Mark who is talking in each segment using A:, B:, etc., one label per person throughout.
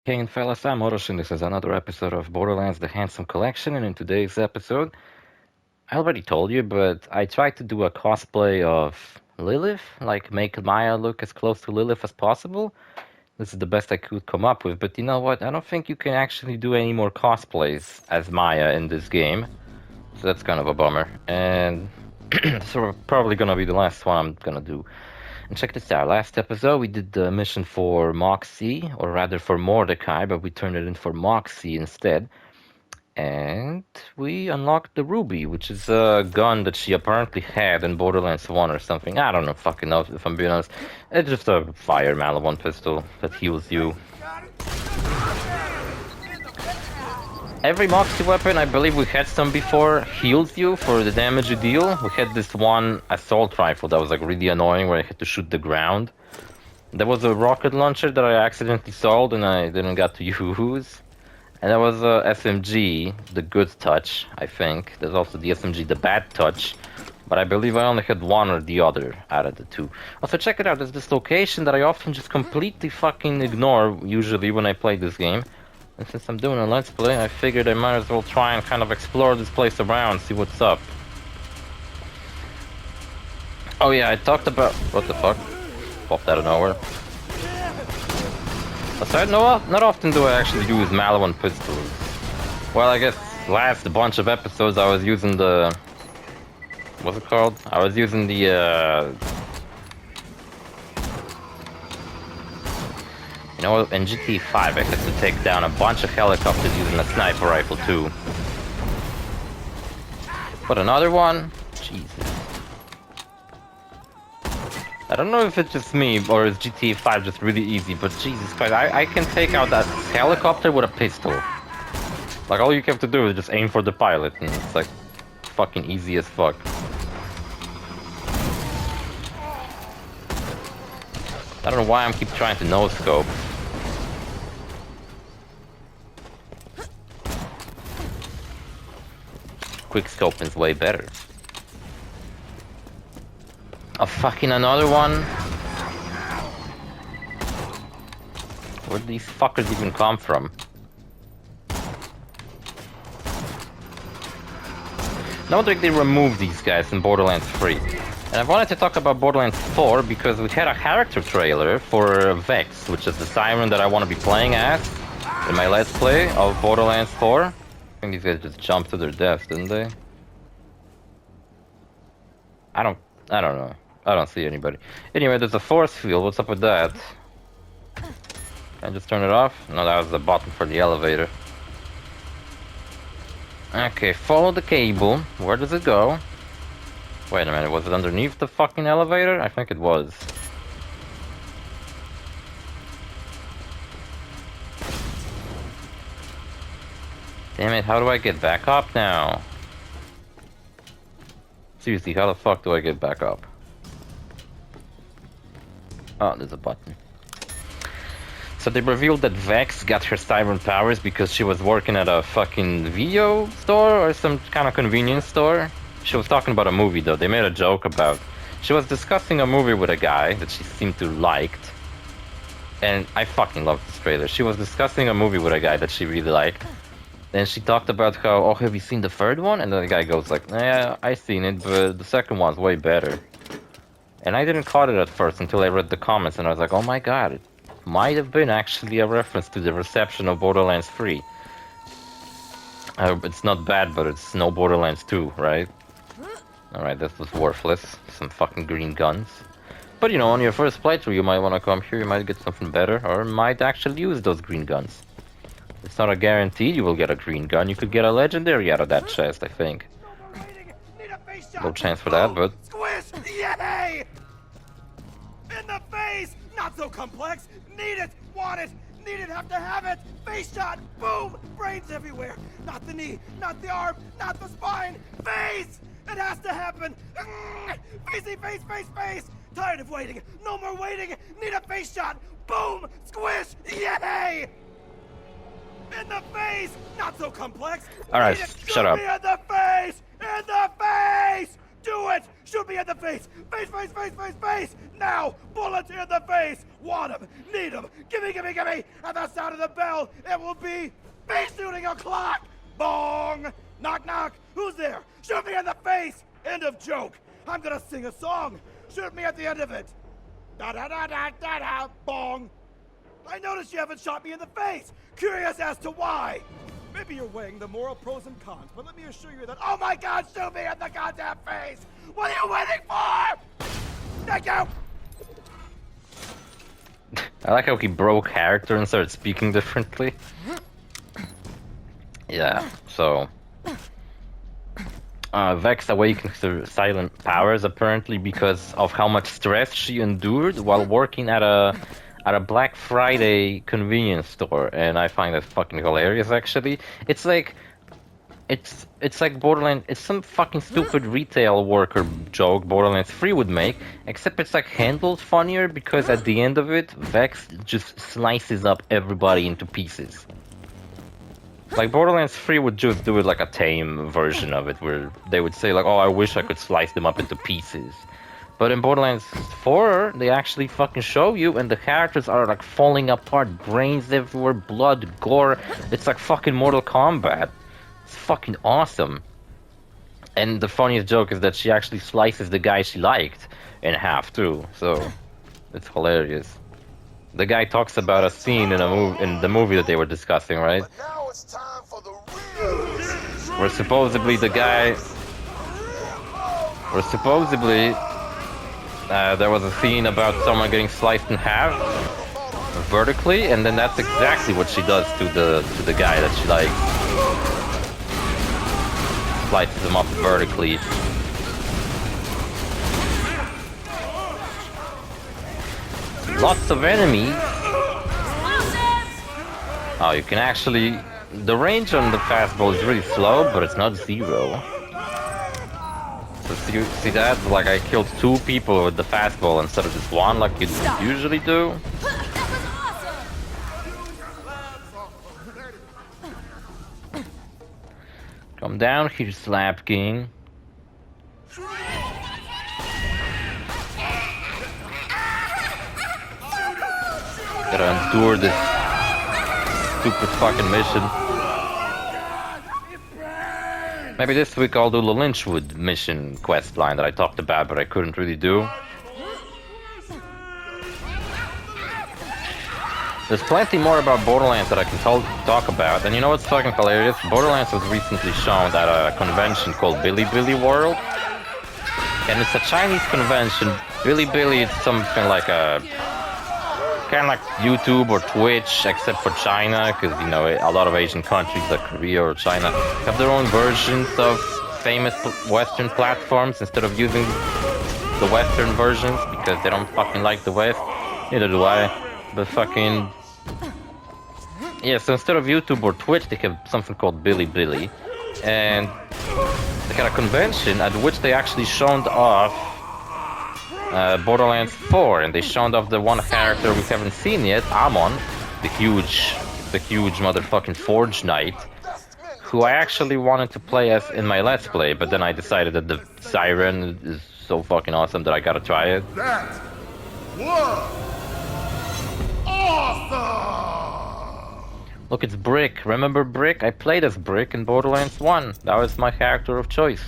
A: Hey and fellas, I'm OrosZ and this is another episode of Borderlands The Handsome Collection, and in today's episode, I already told you, but I tried to do a cosplay of Lilith, like make Maya look as close to Lilith as possible. This is the best I could come up with, but you know what? I don't think you can actually do any more cosplays as Maya in this game, so that's kind of a bummer. And so probably gonna be the last one I'm gonna do. And check this out. Last episode, we did the mission for Moxie, or rather for Mordecai, but we turned it in for Moxie instead. And we unlocked the Ruby, which is a gun that she apparently had in Borderlands 1 or something. I don't know fucking know if I'm being honest. It's just a fire Malibon pistol that heals you. Every Moxie weapon, I believe we had some before, heals you for the damage you deal. We had this one assault rifle that was like really annoying where I had to shoot the ground. There was a rocket launcher that I accidentally sold and I didn't get to use. And there was a SMG, the good touch, I think. There's also the SMG, the bad touch. But I believe I only had one or the other out of the two. Also, check it out, there's this location that I often just completely fucking ignore, usually, when I play this game. And since I'm doing a Let's Play, I figured I might as well try and kind of explore this place around, see what's up. Oh yeah, I talked about... What the fuck? Popped out of nowhere. Aside, not often do I actually use Malibon pistols. Well, I guess last bunch of episodes I was using the... What's it called? I was using the, You know, in GT5 I had to take down a bunch of helicopters using a sniper rifle too. But another one? Jesus. I don't know if it's just me or is GTA 5 just really easy, but Jesus Christ, I can take out that helicopter with a pistol. Like, all you have to do is just aim for the pilot, and it's like fucking easy as fuck. I don't know why I keep trying to no-scope. Quick scoping is way better. Oh, fucking another one? Where do these fuckers even come from? No wonder they removed these guys in Borderlands 3. And I wanted to talk about Borderlands 4 because we had a character trailer for Vex, which is the siren that I want to be playing as in my Let's Play of Borderlands 4. I think these guys just jumped to their deaths, didn't they? I don't know. I don't see anybody. Anyway, there's a force field. What's up with that? Can I just turn it off? No, that was the button for the elevator. Okay, follow the cable. Where does it go? Wait a minute, was it underneath the fucking elevator? I think it was. Damn it, how do I get back up now? Seriously, how the fuck do I get back up? Oh, there's a button. So they revealed that Vex got her siren powers because she was working at a fucking video store or some kind of convenience store. She was talking about a movie though. They made a joke about... She was discussing a movie with a guy that she seemed to liked. And I fucking love this trailer. She was discussing a movie with a guy that she really liked. Then she talked about how, oh, have you seen the third one? And then the guy goes like, yeah, I seen it, but the second one's way better. And I didn't caught it at first until I read the comments and I was like, oh my god, it might have been actually a reference to the reception of Borderlands 3. It's not bad, but it's no Borderlands 2, right? Alright, this was worthless. Some fucking green guns. But you know, on your first playthrough you might want to come here, you might get something better, or might actually use those green guns. It's not a guarantee you will get a green gun, you could get a legendary out of that chest, I think. No chance for that, but...
B: Squish! Yay! In the face! Not so complex! Need it! Want it! Need it! Have to have it! Face shot! Boom! Brains everywhere! Not the knee! Not the arm! Not the spine! Face! It has to happen! Facey face! Face! Face! Tired of waiting! No more waiting! Need a face shot! Boom! Squish! Yay! In the face! Not so complex!
A: Alright, shut up.
B: In the face! In the face! Do it! Shoot me in the face! Face, face, face, face, face! Now! Bullet in the face! Want him! Need him! Gimme, gimme, gimme! At the sound of the bell, it will be face shooting o'clock! Bong! Knock, knock! Who's there? Shoot me in the face! End of joke! I'm gonna sing a song! Shoot me at the end of it! Da-da-da-da-da-da! Bong! I noticed you haven't shot me in the face! Curious as to why! Maybe you're weighing the moral pros and cons, but let me assure you that— oh my god, shoot me in the goddamn face! What are you waiting for? Thank you!
A: I like how he broke character and started speaking differently. Yeah, so... Vex awakens her silent powers apparently because of how much stress she endured while working at a Black Friday convenience store, and I find that fucking hilarious. Actually, it's like Borderlands. It's some fucking stupid retail worker joke Borderlands 3 would make, except it's like handled funnier because at the end of it, Vex just slices up everybody into pieces. Like Borderlands 3 would just do it like a tame version of it, where they would say like, "Oh, I wish I could slice them up into pieces." But in Borderlands 4, they actually fucking show you, and the characters are like falling apart, brains everywhere, blood, gore. It's like fucking Mortal Kombat. It's fucking awesome. And the funniest joke is that she actually slices the guy she liked in half too. So it's hilarious. The guy talks about a scene in the movie that they were discussing, right? Where supposedly the guy, there was a scene about someone getting sliced in half vertically, and then that's exactly what she does to the guy that she likes. Slices him up vertically. Lots of enemies. Oh, you can actually... the range on the fastball is really slow, but it's not zero. So see that? Like I killed 2 people with the fastball instead of just 1 like you usually do. Come down here, Slap King. Gotta endure this stupid fucking mission. Maybe this week I'll do the Lynchwood mission quest line that I talked about, but I couldn't really do. There's plenty more about Borderlands that I can talk about, and you know what's fucking hilarious? Borderlands was recently shown at a convention called Bilibili World, and it's a Chinese convention. Bilibili is something like a kind of like YouTube or Twitch, except for China, because you know a lot of Asian countries like Korea or China have their own versions of famous Western platforms instead of using the Western versions because they don't fucking like the West. Neither do I. But fucking yeah. So instead of YouTube or Twitch, they have something called Bilibili, and they had a convention at which they actually showed off Borderlands 4, and they showed off the one character we haven't seen yet, Amon, the huge motherfucking Forge Knight, who I actually wanted to play as in my Let's Play, but then I decided that the Siren is so fucking awesome that I gotta try it.
C: That was awesome!
A: Look, it's Brick. Remember Brick? I played as Brick in Borderlands 1. That was my character of choice.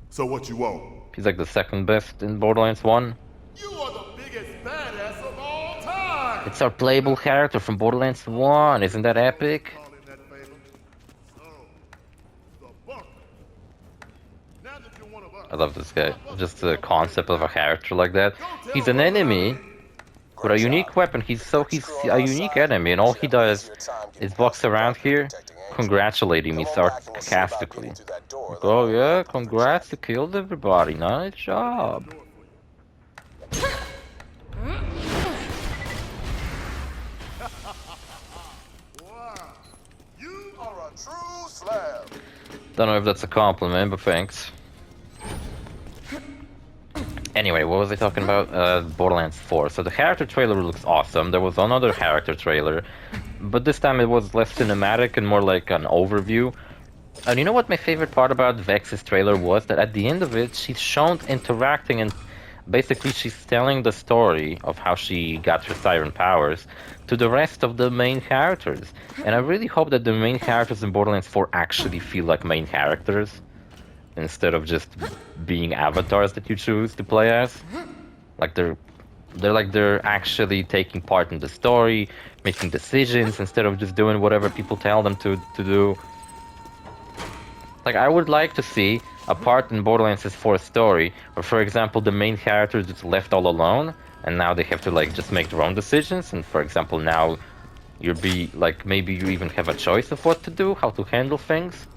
C: So what you want?
A: He's like the second best in Borderlands 1.
C: You are the biggest badass of all time!
A: It's our playable character from Borderlands 1. Isn't that epic? I love this guy. Just the concept of a character like that. He's an enemy with a unique weapon. He's a unique enemy, and all he does is walks around here congratulating me sarcastically. Like, oh yeah, congrats, you killed everybody. Nice job.
C: You are a true slab.
A: Don't know if that's a compliment, but thanks. Anyway, what was I talking about? Borderlands 4. So the character trailer looks awesome. There was another character trailer, but this time it was less cinematic and more like an overview. And you know what my favorite part about Vex's trailer was? That at the end of it, she's shown interacting and basically she's telling the story of how she got her siren powers to the rest of the main characters. And I really hope that the main characters in Borderlands 4 actually feel like main characters instead of just being avatars that you choose to play as. Like they're actually taking part in the story, making decisions instead of just doing whatever people tell them to do. Like, I would like to see a part in Borderlands 4 story where, for example, the main character is just left all alone, and now they have to, like, just make their own decisions, and, for example, now maybe you even have a choice of what to do, how to handle things.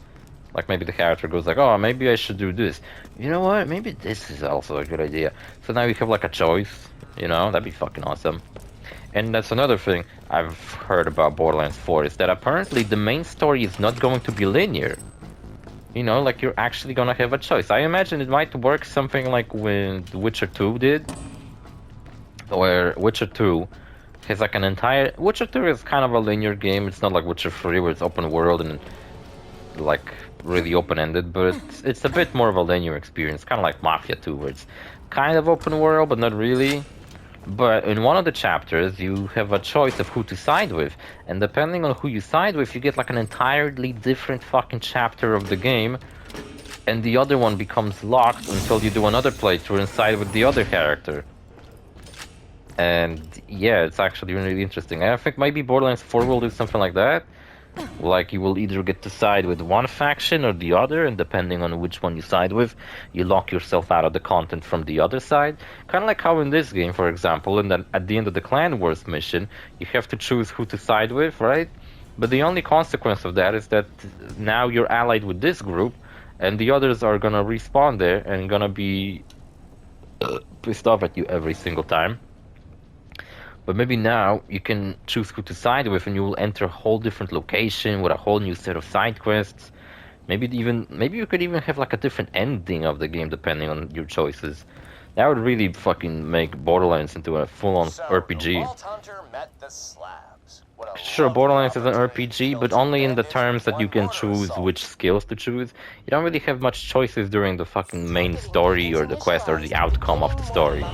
A: Like, maybe the character goes like, oh, maybe I should do this. You know what? Maybe this is also a good idea. So now you have, like, a choice, you know? That'd be fucking awesome. And that's another thing I've heard about Borderlands 4, is that apparently the main story is not going to be linear. You know, like you're actually gonna have a choice. I imagine it might work something like when Witcher 2 did, where Witcher 2 has like an entire... Witcher 2 is kind of a linear game. It's not like Witcher 3 where it's open world and like really open-ended, but it's a bit more of a linear experience, kind of like Mafia 2 where it's kind of open world but not really. But in one of the chapters, you have a choice of who to side with, and depending on who you side with, you get like an entirely different fucking chapter of the game, and the other one becomes locked until you do another playthrough and side with the other character. And yeah, it's actually really interesting. I think maybe Borderlands 4 will do something like that. Like, you will either get to side with one faction or the other, and depending on which one you side with, you lock yourself out of the content from the other side. Kind of like how in this game, for example, and then at the end of the Clan Wars mission, you have to choose who to side with, right? But the only consequence of that is that now you're allied with this group, and the others are gonna respawn there and gonna be pissed off at you every single time. But maybe now you can choose who to side with, and you will enter a whole different location with a whole new set of side quests. Maybe you could even have like a different ending of the game depending on your choices. That would really fucking make Borderlands into a full-on RPG. Sure, Borderlands is an RPG, but only in the terms that you can choose which skills to choose. You don't really have much choices during the fucking main story or the quest or the outcome of the story.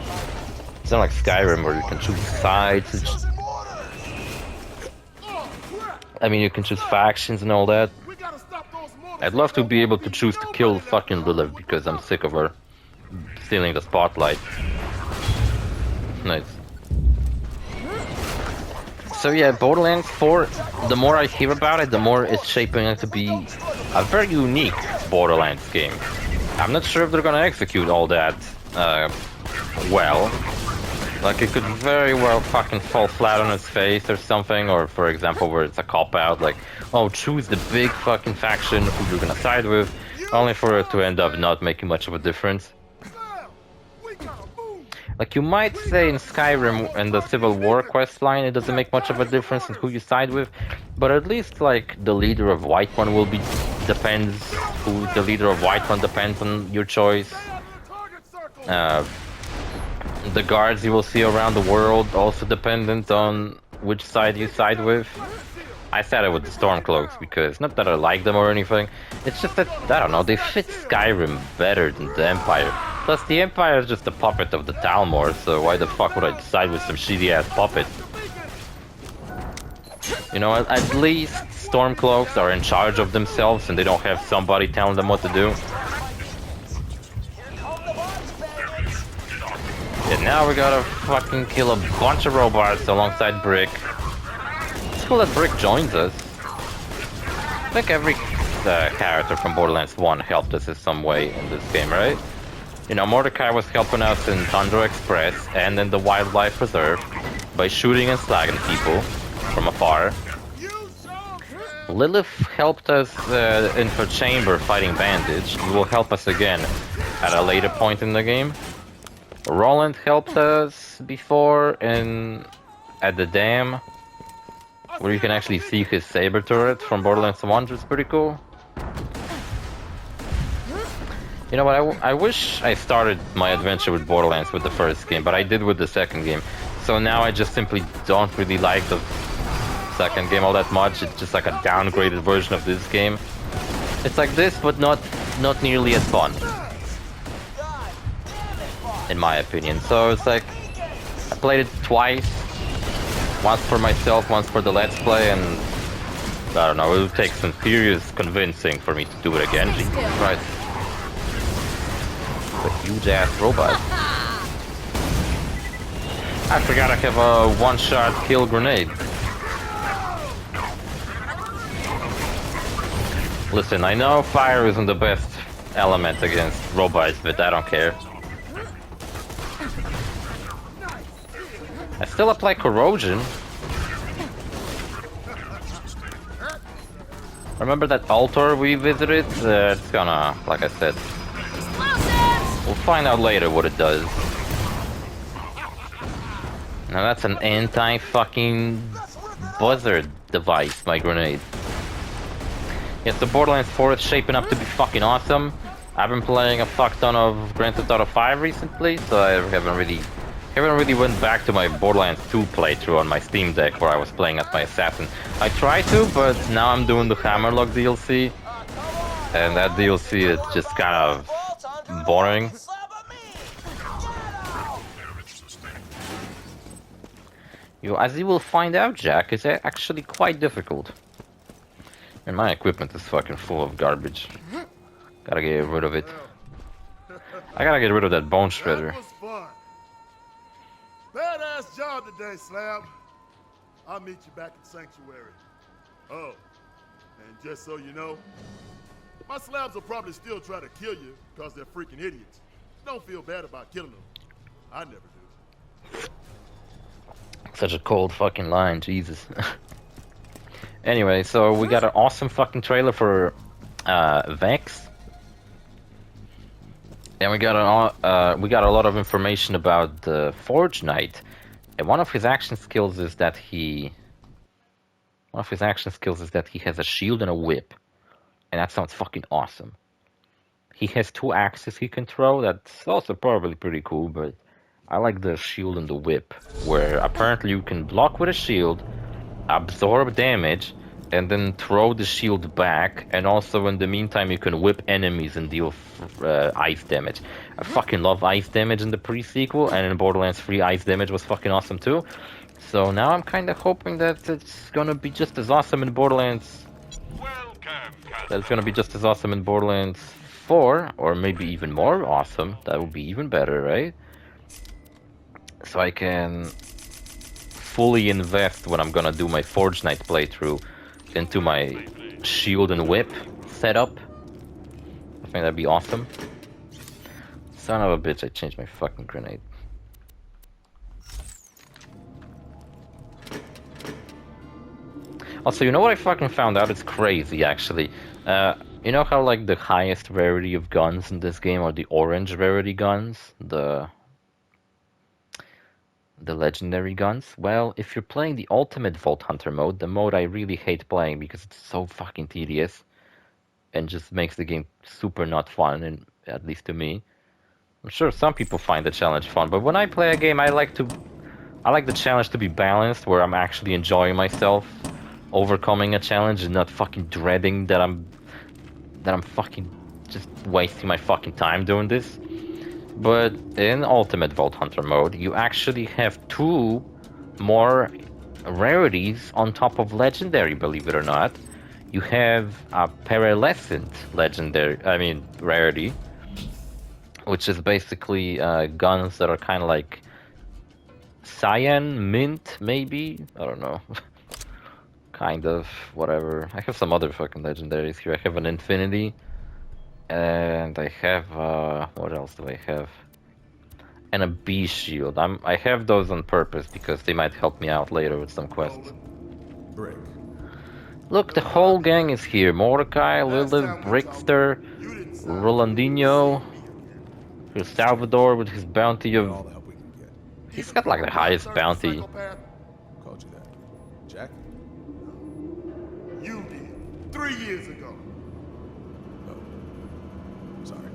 A: It's not like Skyrim where you can choose sides. I mean, you can choose factions and all that. I'd love to be able to choose to kill fucking Lilith because I'm sick of her stealing the spotlight. Nice. So yeah, Borderlands 4, the more I hear about it, the more it's shaping up to be a very unique Borderlands game. I'm not sure if they're gonna execute all that well. Like, it could very well fucking fall flat on its face or something, or for example where it's a cop-out, like, oh, choose the big fucking faction who you're gonna side with, only for it to end up not making much of a difference. Like, you might say in Skyrim and the Civil War quest line it doesn't make much of a difference in who you side with, but at least, like, the leader of White One depends on your choice. The guards you will see around the world also dependent on which side you side with. I sided with the Stormcloaks because, not that I like them or anything, it's just that, I don't know, they fit Skyrim better than the Empire. Plus, the Empire is just a puppet of the Talmor, so why the fuck would I side with some shitty-ass puppet? You know, at least Stormcloaks are in charge of themselves and they don't have somebody telling them what to do. And now we gotta fucking kill a bunch of robots alongside Brick. It's cool that Brick joins us. I think every character from Borderlands 1 helped us in some way in this game, right? You know, Mordecai was helping us in Tundra Express and in the Wildlife Preserve by shooting and slagging people from afar. Lilith helped us in her chamber fighting Bandage. He will help us again at a later point in the game. Roland helped us before at the dam, where you can actually see his saber turret from Borderlands 1, which is pretty cool. You know what, I wish I started my adventure with Borderlands with the first game, but I did with the second game. So now I just simply don't really like the second game all that much. It's just like a downgraded version of this game. It's like this, but not nearly as fun, in my opinion. So it's like I played it twice, once for myself, once for the Let's Play, and I don't know. It will take some serious convincing for me to do it again. Jesus Christ! It's a huge ass robot. I forgot I have a one-shot kill grenade. Listen, I know fire isn't the best element against robots, but I don't care. I still apply corrosion. Remember that altar we visited? It's gonna, like I said, we'll find out later what it does. Now that's an anti-fucking buzzard device, my grenade. Yes, the Borderlands 4 is shaping up to be fucking awesome. I've been playing a fuck ton of Grand Theft Auto 5 recently, so I haven't really went back to my Borderlands 2 playthrough on my Steam Deck where I was playing as my assassin. I tried to, but now I'm doing the Hammerlock DLC, and that DLC is just kind of boring. As you will find out, Jack, is actually quite difficult. And my equipment is fucking full of garbage. Gotta get rid of it. I gotta get rid of that bone shredder.
C: That was fun. Badass job today, Slab. I'll meet you back in Sanctuary. Oh, and just so you know, my slabs will probably still try to kill you because they're freaking idiots. Don't feel bad about killing them. I never do.
A: Such a cold fucking line, Jesus. Anyway, so we got an awesome fucking trailer for Vex. And we got a lot of information about the Forge Knight. And one of his action skills is that he has a shield and a whip. And that sounds fucking awesome. He has 2 axes he can throw. That's also probably pretty cool, but I like the shield and the whip, where apparently you can block with a shield, absorb damage, and then throw the shield back, and also in the meantime you can whip enemies and deal ice damage. I fucking love ice damage in the pre-sequel, and in Borderlands 3 ice damage was fucking awesome too. So now I'm kind of hoping that it's gonna be just as awesome in Borderlands... That it's gonna be just as awesome in Borderlands 4, or maybe even more awesome. That would be even better, right? So I can fully invest when I'm gonna do my Forge Knight playthrough into my shield and whip setup. I think that'd be awesome. Son of a bitch, I changed my fucking grenade. Also, you know what I fucking found out? It's crazy, actually. You know how, like, the highest rarity of guns in this game are the orange rarity guns? The legendary guns? Well, if you're playing the Ultimate Vault Hunter mode, the mode I really hate playing because it's so fucking tedious and just makes the game super not fun, and at least to me. I'm sure some people find the challenge fun, but when I play a game, I like the challenge to be balanced, where I'm actually enjoying myself overcoming a challenge and not fucking dreading that I'm fucking just wasting my fucking time doing this. But in Ultimate Vault Hunter mode, you actually have 2 more rarities on top of legendary, believe it or not. You have a pearlescent rarity, which is basically guns that are kind of like cyan, mint, maybe? I don't know. Kind of, whatever. I have some other fucking legendaries here. I have an Infinity. And I have, what else do I have? And a bee shield. I have those on purpose because they might help me out later with some quests.
C: Brick.
A: Look, the whole gang is here. Mordecai, Lilith, Brickster, Rolandinho, here's Salvador with his bounty of...
D: All the help we can get.
A: He's got like the highest bounty.
D: Called you that. Jack?
C: You did. 3 years ago.
D: Oh. Sorry.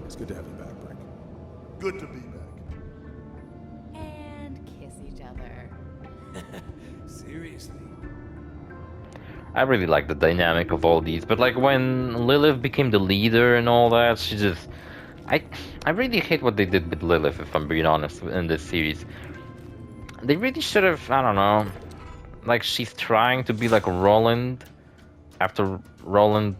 D: It's good to have you back, Brick.
C: Good to be back.
E: And kiss each other.
D: Seriously?
A: I really like the dynamic of all these, but like when Lilith became the leader and all that, she just I I really hate what they did with Lilith, if I'm being honest, in this series. They really should have, I don't know, like she's trying to be like Roland after Roland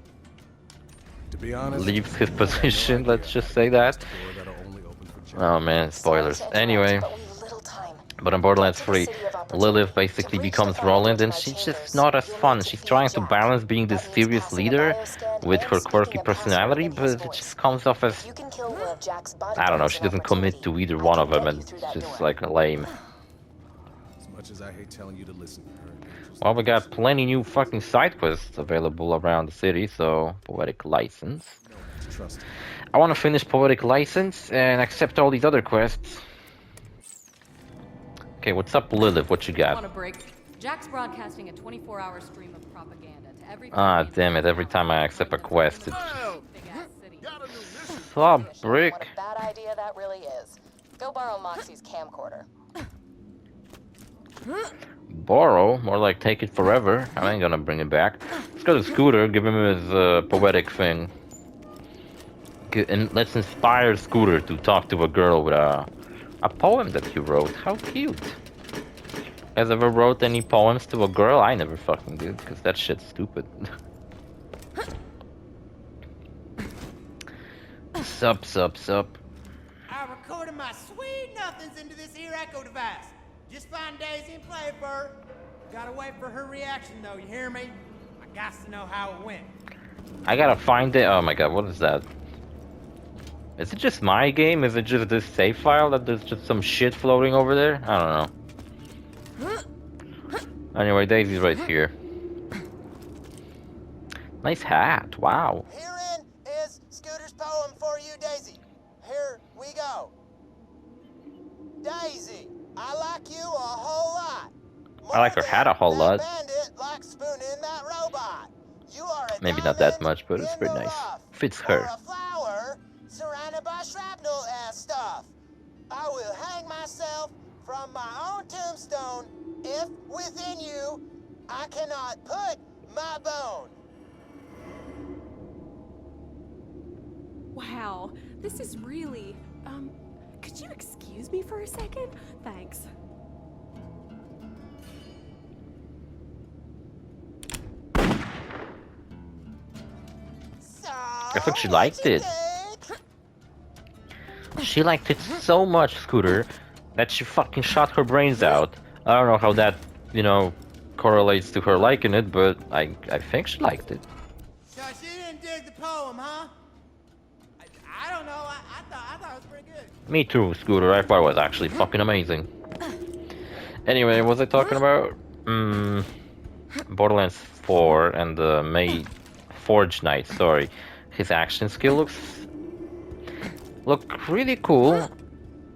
D: To be honest,
A: leaves his
D: I had no
A: position,
D: idea
A: let's just say that.
D: this door that'll only open for Jack.
A: Oh man,
E: Sorry
A: spoilers.
E: to interrupt,
A: Anyway,
E: but we've little time.
A: but in
E: Get
A: Borderlands
E: to the
A: 3,
E: City of Opportunity.
A: Lilith
E: To
A: basically
E: reach
A: becomes
E: the
A: Roland,
E: fire
A: and
E: into my
A: she's just
E: chambers,
A: not as
E: you'll
A: fun.
E: need to
A: She's
E: feed
A: trying to
E: Jack.
A: balance being this
E: That means
A: serious
E: passing a
A: leader
E: bioscan
A: with
E: and
A: her
E: speaking
A: quirky
E: a password
A: personality,
E: in
A: but
E: his
A: it
E: voice.
A: just comes off as,
E: If you can kill one of Jack's
A: I don't know,
E: bodyguards
A: she
E: in
A: doesn't commit
E: Opportunity,
A: to either
E: I
A: one
E: can
A: of them,
E: get you
A: and
E: through
A: it's
E: that
A: just
E: door.
A: like lame.
D: As much as I hate telling you to listen to her, Angel's
A: Well, we got
D: voice,
A: plenty new fucking side quests available around the city, so Poetic License.
D: no one to trust.
A: I want to finish Poetic License and accept all these other quests. Okay, what's up, Lilith? What you
F: Want
A: got?
F: a break? Jack's broadcasting a 24-hour stream of propaganda to every.
A: Ah, damn it, every time I accept a quest, it's...
F: Big-ass city.
C: Got a new mission.
A: Sup,
E: What
A: Brick?
E: a bad idea that really is. Go borrow Moxie's camcorder.
A: Borrow? More like take it forever. I ain't gonna bring it back. Let's go to Scooter, give him his poetic thing. And let's inspire Scooter to talk to a girl with a poem that he wrote. How cute. Has ever wrote any poems to a girl? I never fucking did, because that shit's stupid. Sup, sup, sup.
B: I recorded my sweet nothings into this here echo device. Just find Daisy and play it for her. Gotta wait for her reaction though, you hear me? I got to know how it went.
A: I gotta find it. Oh my god, what is that? Is it just my game? Is it just this save file that there's just some shit floating over there? I don't know. Anyway, Daisy's right here. Nice hat, wow.
B: Herein is Scooter's poem for you, Daisy. Here we go. Daisy, I like you a whole lot.
A: I like her hat a whole lot.
B: Bandit like spooning that robot. You are a
A: Maybe not that
B: diamond
A: much, but it's
B: in
A: pretty
B: the
A: nice.
B: rough,
A: Fits
B: or
A: her.
B: a flower surrounded by shrapnel and stuff. I will hang myself from my own tombstone if within you I cannot put my bone.
G: Wow, this is really, could you excuse me for a second? Thanks.
B: So,
A: I think she
B: what
A: liked
B: you
A: it.
B: think?
A: She liked it so much, Scooter, that she fucking shot her brains out. I don't know how that, you know, correlates to her liking it, but I think she liked it.
B: So she didn't dig the poem, huh? I don't know. I thought it was pretty good.
A: Me too, Scooter. I thought it was actually fucking amazing. Anyway, what was I talking about? Borderlands 4 and the May Forge Knight, sorry. His action skill look really cool,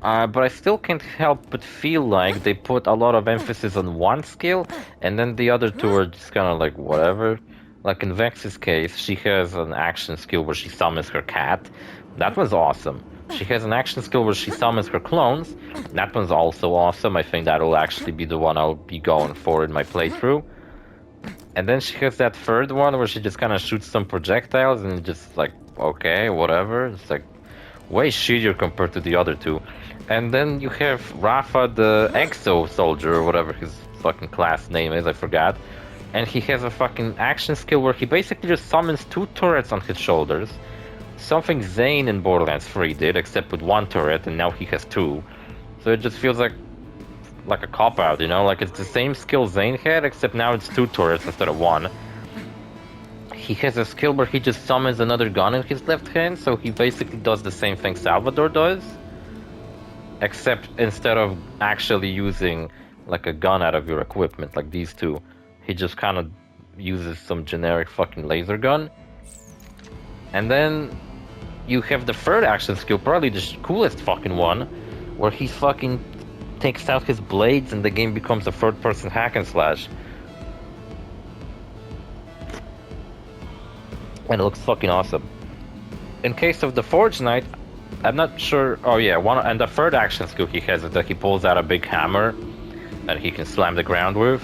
A: but I still can't help but feel like they put a lot of emphasis on one skill, and then the other two are just kind of like whatever. Like in Vex's case, she has an action skill where she summons her cat. That was awesome. She has an action skill where she summons her clones. That one's also awesome. I think that'll actually be the one I'll be going for in my playthrough. And then she has that third one where she just kind of shoots some projectiles and just like, okay, whatever. It's like way shittier compared to the other two. And then you have Rafa the Exo Soldier or whatever his fucking class name is, I forgot. And he has a fucking action skill where he basically just summons 2 turrets on his shoulders. Something Zane in Borderlands 3 did, except with 1 turret, and now he has 2. So it just feels like a cop-out, you know? Like it's the same skill Zane had, except now it's 2 turrets instead of 1. He has a skill where he just summons another gun in his left hand, so he basically does the same thing Salvador does. Except instead of actually using like a gun out of your equipment, like these two, he just kind of uses some generic fucking laser gun. And then you have the third action skill, probably the coolest fucking one, where he fucking takes out his blades and the game becomes a third-person hack and slash. And it looks fucking awesome. In case of the Forge Knight, I'm not sure. Oh yeah, and the third action skill he has is that he pulls out a big hammer that he can slam the ground with.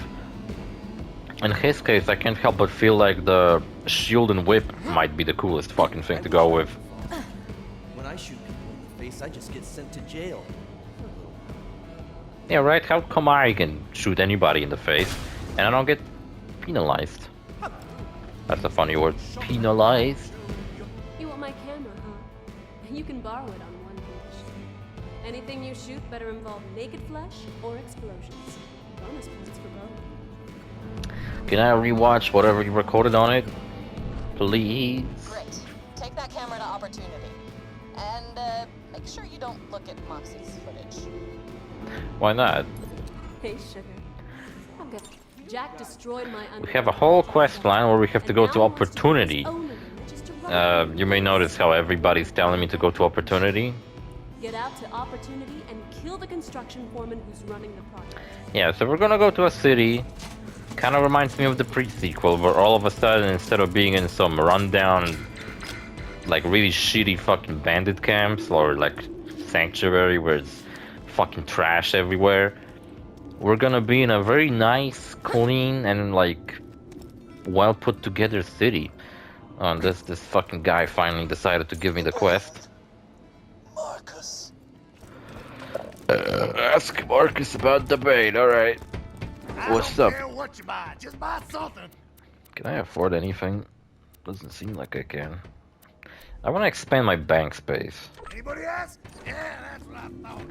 A: In his case, I can't help but feel like the shield and whip might be the coolest fucking thing to go with.
H: When I shoot people in the face, I just get sent to jail.
A: Yeah, right? How come I can shoot anybody in the face and I don't get penalized? That's a funny word. Penalized?
G: You want my camera, huh? You can borrow it on one condition. Anything you shoot better involve naked flesh or explosions. Bonus points for both.
A: Can I rewatch whatever you recorded on it? Please?
E: Great. Take that camera to Opportunity. And, make sure you don't look at Moxie's footage.
A: Why not?
G: Hey, sugar. I'm good. Jack destroyed my
A: We have a whole quest line where we have to go to Opportunity. You may notice how everybody's telling me to go to Opportunity.
G: Get out to Opportunity and kill the construction foreman who's running the project.
A: Yeah, so we're gonna go to a city. Kind of reminds me of the pre-sequel, where all of a sudden, instead of being in some rundown, like really shitty fucking bandit camps, or like sanctuary where it's fucking trash everywhere, we're gonna be in a very nice, clean, and like well put together city. This fucking guy finally decided to give me the quest.
C: Marcus.
A: Ask Marcus about the bait, alright. What's up?
C: I don't care what you buy, just buy something.
A: Can I afford anything? Doesn't seem like I can. I want to expand my bank space.
C: Anybody else? Yeah, that's what I thought.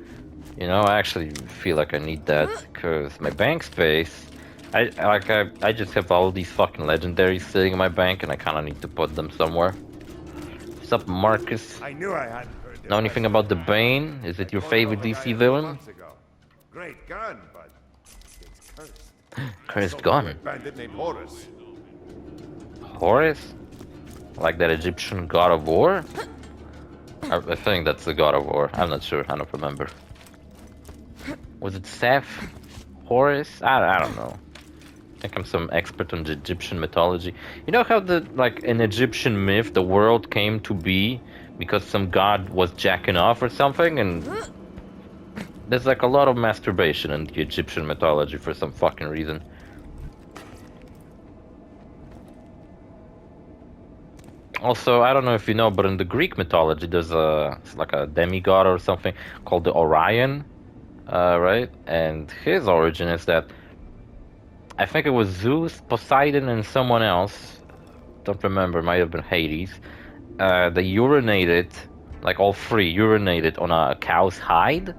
A: You know, I actually feel like I need that because my bank space. I just have all these fucking legendaries sitting in my bank, and I kind of need to put them somewhere. What's up, Marcus?
C: I knew I hadn't heard.
A: Know anything about the Bane? Is it your favorite DC villain?
C: Great gun, but it's cursed.
A: Cursed gun.
C: Bandit named OrosZ.
A: Horus? Like that Egyptian god of war? I think that's the god of war. I'm not sure. I don't remember. Was it Seth? Horus? I don't know. I think I'm some expert on the Egyptian mythology. You know how in Egyptian myth the world came to be because some god was jacking off or something, and there's like a lot of masturbation in the Egyptian mythology for some fucking reason. Also, I don't know if you know, but in the Greek mythology, there's like a demigod or something called the Orion, right? And his origin is that I think it was Zeus, Poseidon, and someone else. Don't remember. Might have been Hades. They urinated, like all three, urinated on a cow's hide,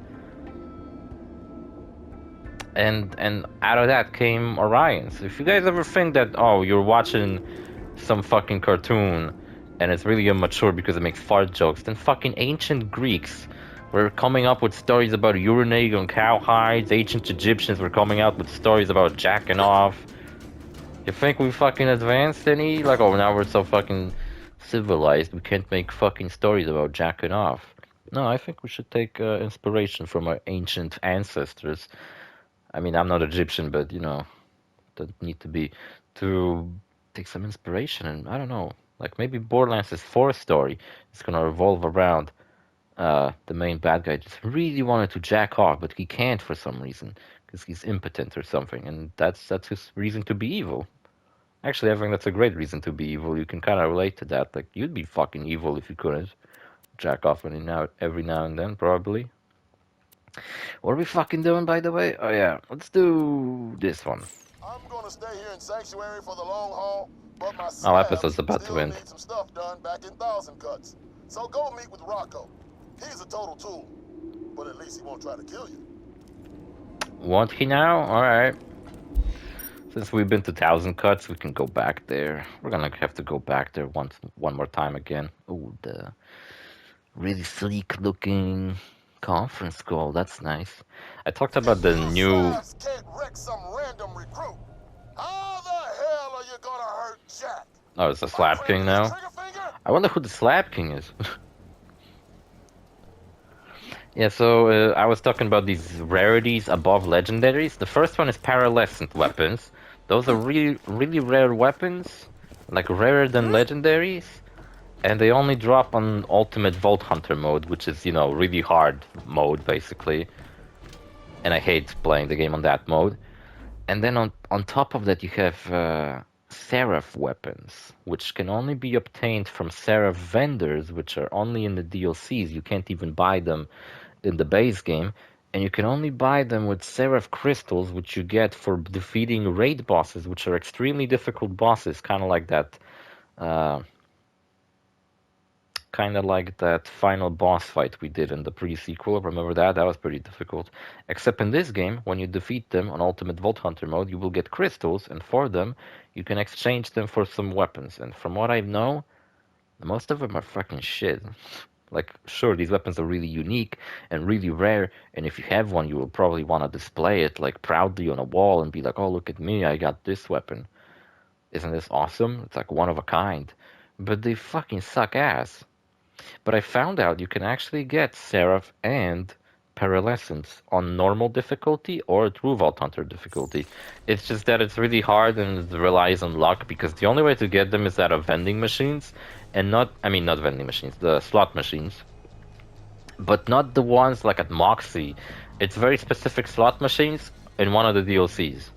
A: and out of that came Orion. So if you guys ever think that you're watching some fucking cartoon and it's really immature because it makes fart jokes, then fucking ancient Greeks were coming up with stories about urinating on cow hides. Ancient Egyptians were coming out with stories about jacking off. You think we fucking advanced any? Like, now we're so fucking civilized, we can't make fucking stories about jacking off. No, I think we should take inspiration from our ancient ancestors. I mean, I'm not Egyptian, but, don't need to be, to take some inspiration. And I don't know, like maybe Borderlands' fourth story is gonna revolve around the main bad guy just really wanted to jack off, but he can't for some reason because he's impotent or something, and that's his reason to be evil. Actually, I think that's a great reason to be evil. You can kind of relate to that. Like, you'd be fucking evil if you couldn't jack off every now and then, probably. What are we fucking doing, by the way? Oh yeah, let's do this one.
C: I'm gonna stay here in Sanctuary for the long haul, but my
A: episode's about to end.
C: Need some stuff done back in Thousand Cuts. So go meet with Rocco. He's a total tool, but at least he won't try to kill you.
A: Won't he now? Alright. Since we've been to Thousand Cuts, we can go back there. We're gonna have to go back there one more time again. Oh, the really sleek looking conference call. That's nice. I talked about the new...
C: Can't wreck some random recruit. How the hell are you gonna hurt Jack?
A: Oh, it's the Slap King now? I wonder who the Slap King is. Yeah, so I was talking about these rarities above legendaries. The first one is pearlescent weapons. Those are really, really rare weapons, like rarer than legendaries, and they only drop on Ultimate Vault Hunter mode, which is, really hard mode, basically. And I hate playing the game on that mode. And then on top of that, you have Seraph weapons, which can only be obtained from Seraph vendors, which are only in the DLCs. You can't even buy them in the base game. And you can only buy them with Seraph crystals, which you get for defeating raid bosses, which are extremely difficult bosses, uh, kind of like that final boss fight we did in the pre-sequel. Remember that? That was pretty difficult. Except in this game, when you defeat them on Ultimate Vault Hunter mode, you will get crystals, and for them, you can exchange them for some weapons. And from what I know, most of them are fucking shit. Like, sure, these weapons are really unique and really rare, and if you have one, you will probably want to display it, like, proudly on a wall and be like, oh, look at me, I got this weapon. Isn't this awesome? It's like one of a kind. But they fucking suck ass. But I found out you can actually get Seraph and Pearlescence on normal difficulty or True Vault Hunter difficulty. It's just that it's really hard and it relies on luck, because the only way to get them is out of vending machines, and not vending machines, the slot machines. But not the ones like at Moxie. It's very specific slot machines in one of the DLCs.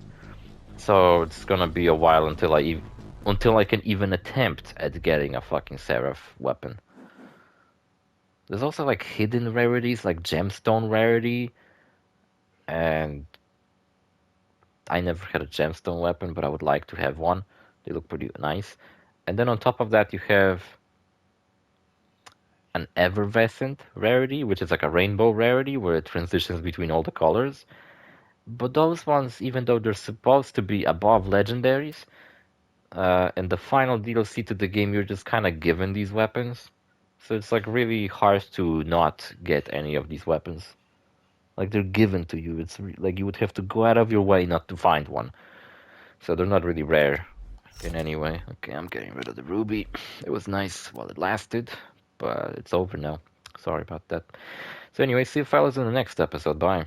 A: So it's gonna be a while until I can even attempt at getting a fucking Seraph weapon. There's also like hidden rarities, like gemstone rarity, and I never had a gemstone weapon, but I would like to have one. They look pretty nice. And then on top of that, you have an effervescent rarity, which is like a rainbow rarity where it transitions between all the colors. But those ones, even though they're supposed to be above legendaries, in the final DLC to the game, you're just kind of given these weapons. So it's like really hard to not get any of these weapons. Like they're given to you. It's like you would have to go out of your way not to find one. So they're not really rare in any way. Okay, I'm getting rid of the ruby. It was nice while it lasted, but it's over now. Sorry about that. So anyway, see you fellas in the next episode. Bye.